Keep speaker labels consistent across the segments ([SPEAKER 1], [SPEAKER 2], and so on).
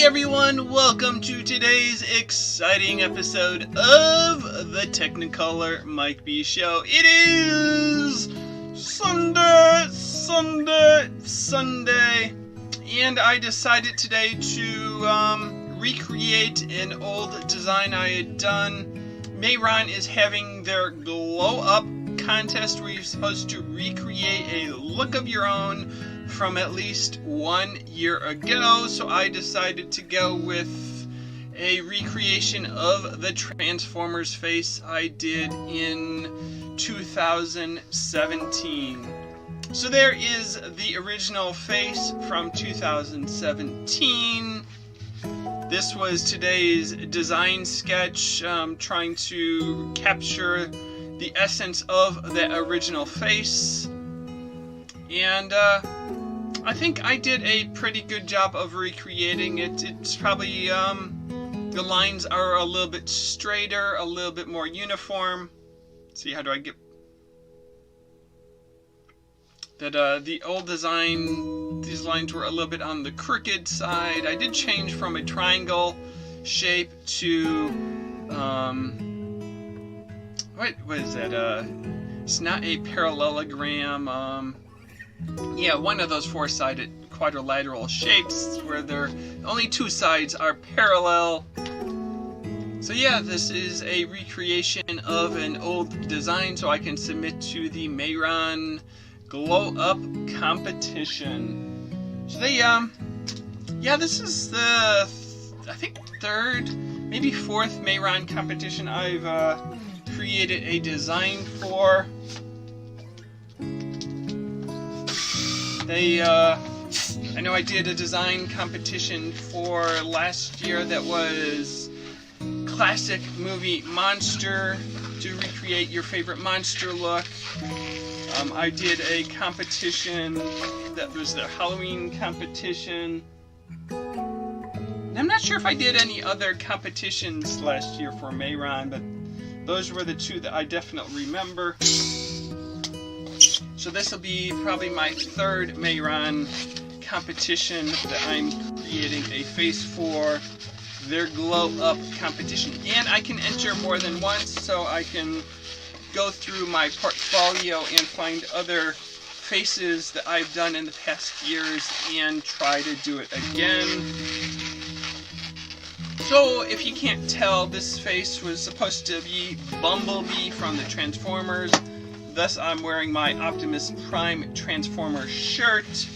[SPEAKER 1] Hey everyone, welcome to today's exciting episode of the Technicolor Mike B Show. It is Sunday, and I decided today to recreate an old design I had done. Mehron is having their Glow Up Contest where you're supposed to recreate a look of your own from at least 1 year ago, so I decided to go with a recreation of the Transformers face I did in 2017. So there is the original face from 2017. This was today's design sketch, trying to capture the essence of the original face. And I think I did a pretty good job of recreating it. It's probably, the lines are a little bit straighter, a little bit more uniform. Let's see, how do I get that? The old design, these lines were a little bit on the crooked side. I did change from a triangle shape to, what is that? It's not a parallelogram, yeah, one of those four-sided quadrilateral shapes where only two sides are parallel. So yeah, this is a recreation of an old design so I can submit to the Mehron Glow Up competition. So they, yeah, this is the, I think, third, maybe fourth Mehron competition I've created a design for. I know I did a design competition for last year that was classic movie monster, to recreate your favorite monster look. I did a competition that was the Halloween competition. And I'm not sure if I did any other competitions last year for Mehron, but those were the two that I definitely remember. So this will be probably my third Mehron competition that I'm creating a face for their Glow Up competition. And I can enter more than once, so I can go through my portfolio and find other faces that I've done in the past years and try to do it again. So if you can't tell, this face was supposed to be Bumblebee from the Transformers. Thus, I'm wearing my Optimus Prime Transformer shirt.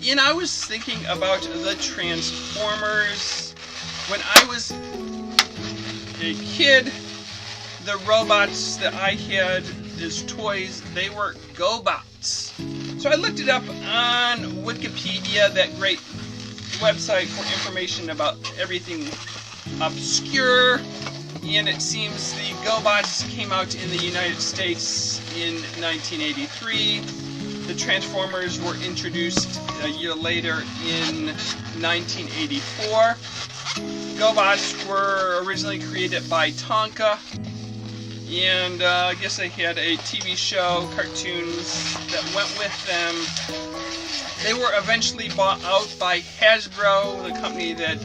[SPEAKER 1] And I was thinking about the Transformers. When I was a kid, the robots that I had as toys, they were GoBots. So I looked it up on Wikipedia, that great website for information about everything obscure. And it seems the GoBots came out in the United States in 1983. The Transformers were introduced a year later in 1984. GoBots were originally created by Tonka, and I guess they had a TV show, cartoons that went with them. They were eventually bought out by Hasbro, the company that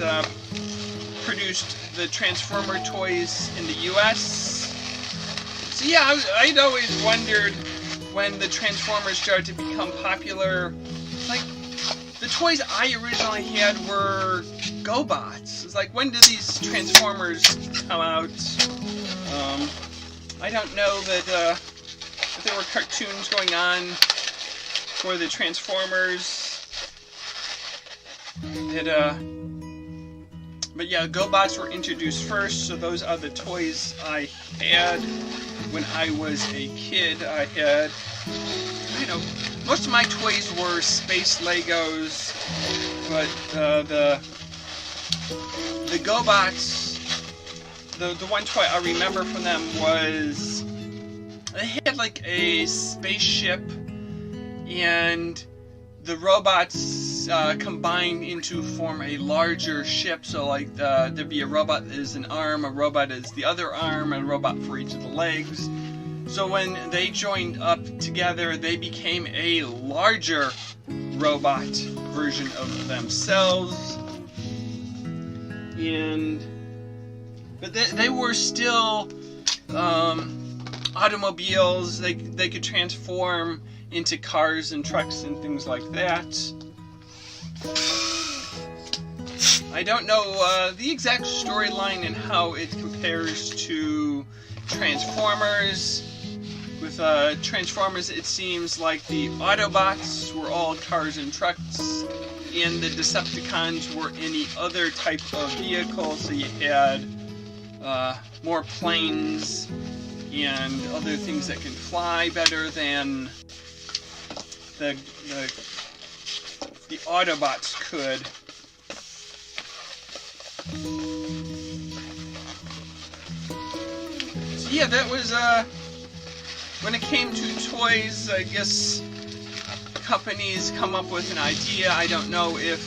[SPEAKER 1] produced the Transformer toys in the US. So yeah, I'd always wondered when the Transformers started to become popular, like, the toys I originally had were GoBots. It's like, when did these Transformers come out? I don't know that there were cartoons going on for the Transformers that, but yeah, GoBots were introduced first, so those are the toys I had when I was a kid. I had, you know, most of my toys were space Legos, but the GoBots, the one toy I remember from them was, they had like a spaceship, and the robots combine into form a larger ship. So like there'd be a robot that is an arm, a robot is the other arm, and a robot for each of the legs. So when they joined up together, they became a larger robot. version of themselves. But they were still automobiles. They could transform into cars and trucks and things like that. I don't know the exact storyline and how it compares to Transformers. With Transformers, it seems like the Autobots were all cars and trucks, and the Decepticons were any other type of vehicle. So you had more planes and other things that can fly better than the Autobots could. So yeah, that was when it came to toys. I guess companies come up with an idea. I don't know if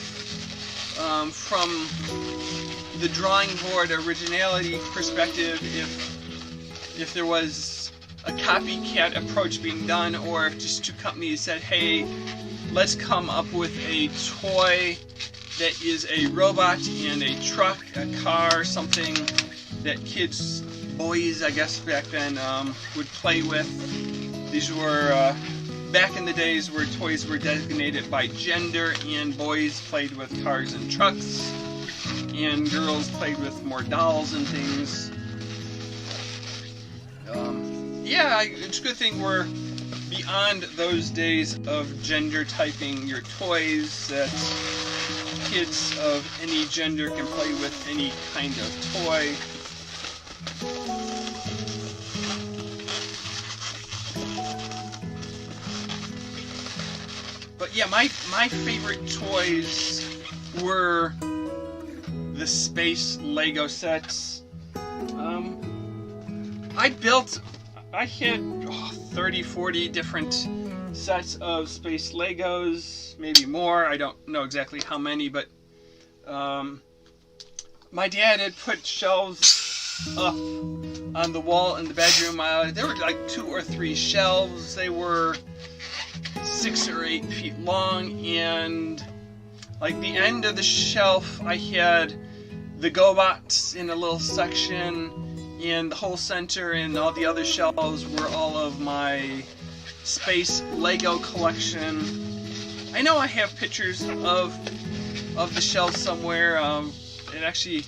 [SPEAKER 1] from the drawing board originality perspective, if there was a copycat approach being done, or if just two companies said, hey, let's come up with a toy that is a robot and a truck, a car, something that kids, boys, I guess back then, would play with. These were back in the days where toys were designated by gender, and boys played with cars and trucks, and girls played with more dolls and things. Yeah, it's a good thing we're beyond those days of gender typing your toys, that kids of any gender can play with any kind of toy. But yeah, my favorite toys were the space Lego sets. I had 30, 40 different sets of space Legos, maybe more. I don't know exactly how many, but my dad had put shelves up on the wall in the bedroom. There were like 2 or 3 shelves. They were 6 or 8 feet long, and like the end of the shelf, I had the GoBots in a little section, and the whole center and all the other shelves were all of my space Lego collection. I know I have pictures of the shelves somewhere. It actually,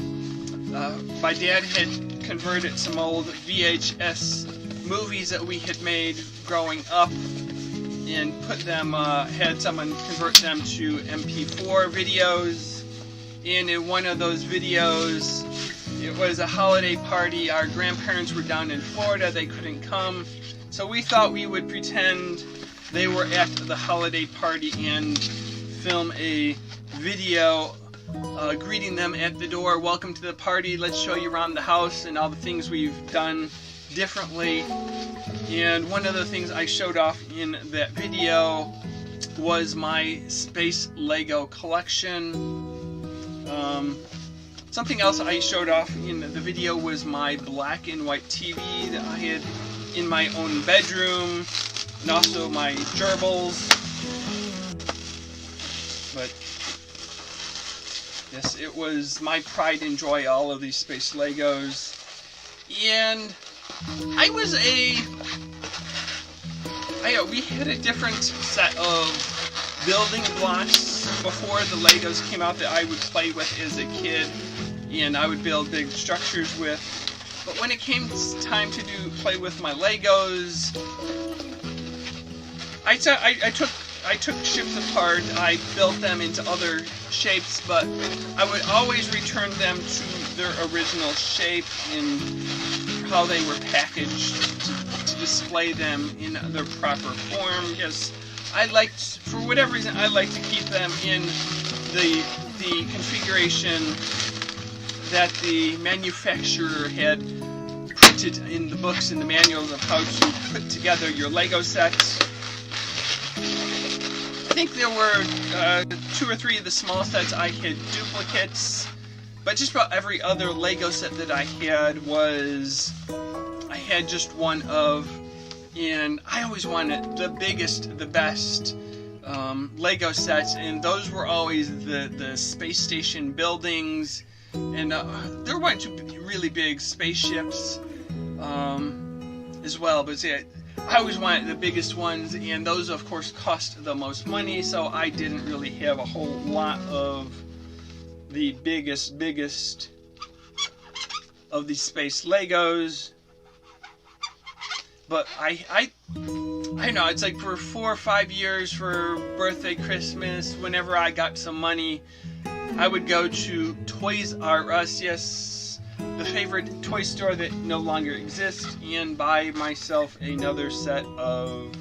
[SPEAKER 1] my dad had converted some old VHS movies that we had made growing up, and put them, had someone convert them to MP4 videos. And in one of those videos, it was a holiday party. Our grandparents were down in Florida. They couldn't come. So we thought we would pretend they were at the holiday party and film a video greeting them at the door. Welcome to the party. Let's show you around the house and all the things we've done differently. And one of the things I showed off in that video was my space Lego collection. Something else I showed off in the video was my black and white TV that I had in my own bedroom, and also my gerbils. But yes, it was my pride and joy, all of these space Legos. And we had a different set of building blocks before the Legos came out that I would play with as a kid, and I would build big structures with. But when it came time to play with my Legos, I took ships apart. I built them into other shapes, but I would always return them to their original shape in how they were packaged to display them in their proper form. Because for whatever reason, I like to keep them in the configuration that the manufacturer had printed in the books and the manuals of how to put together your Lego sets. I think there were 2 or 3 of the small sets I had duplicates, but just about every other Lego set that I had I had just one of, and I always wanted the biggest, the best, Lego sets, and those were always the space station buildings, and there went to really big spaceships as well. But see, I always wanted the biggest ones, and those of course cost the most money, so I didn't really have a whole lot of the biggest of these space Legos. But I know, it's like for 4 or 5 years, for birthday, Christmas, whenever I got some money, I would go to Toys R Us, yes, the favorite toy store that no longer exists, and buy myself another set of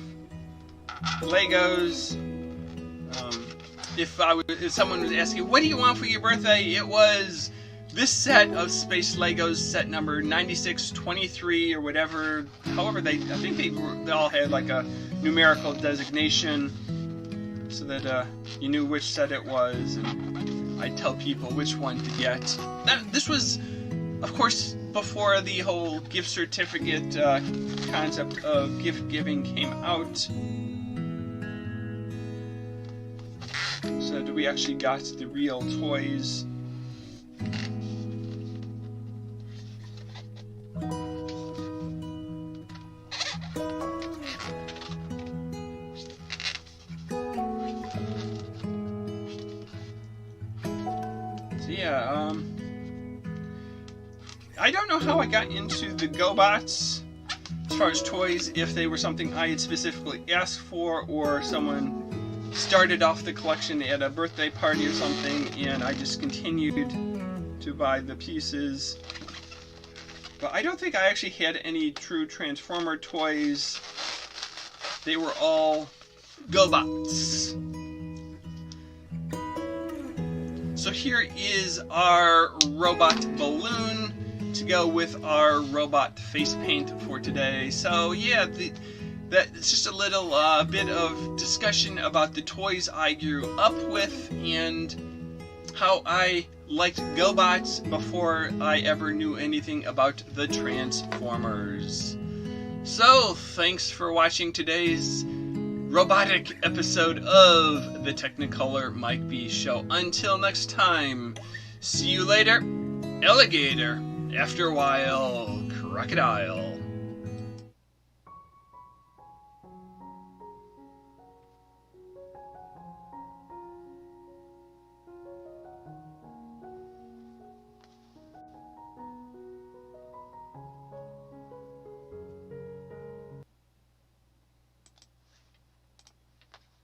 [SPEAKER 1] Legos. If someone was asking, what do you want for your birthday? It was this set of Space Legos, set number 9623 or whatever. However, I think they all had like a numerical designation, so that you knew which set it was, and I'd tell people which one to get. This was, of course, before the whole gift certificate concept of gift giving came out. So that we actually got the real toys. Yeah, I don't know how I got into the GoBots as far as toys, if they were something I had specifically asked for, or someone started off the collection at a birthday party or something, and I just continued to buy the pieces. But I don't think I actually had any true Transformer toys. They were all GoBots. So here is our robot balloon to go with our robot face paint for today. So yeah, that's just a little bit of discussion about the toys I grew up with and how I liked GoBots before I ever knew anything about the Transformers. So thanks for watching today's robotic episode of the Technicolor Mike B Show. Until next time, see you later, alligator. After a while, crocodile.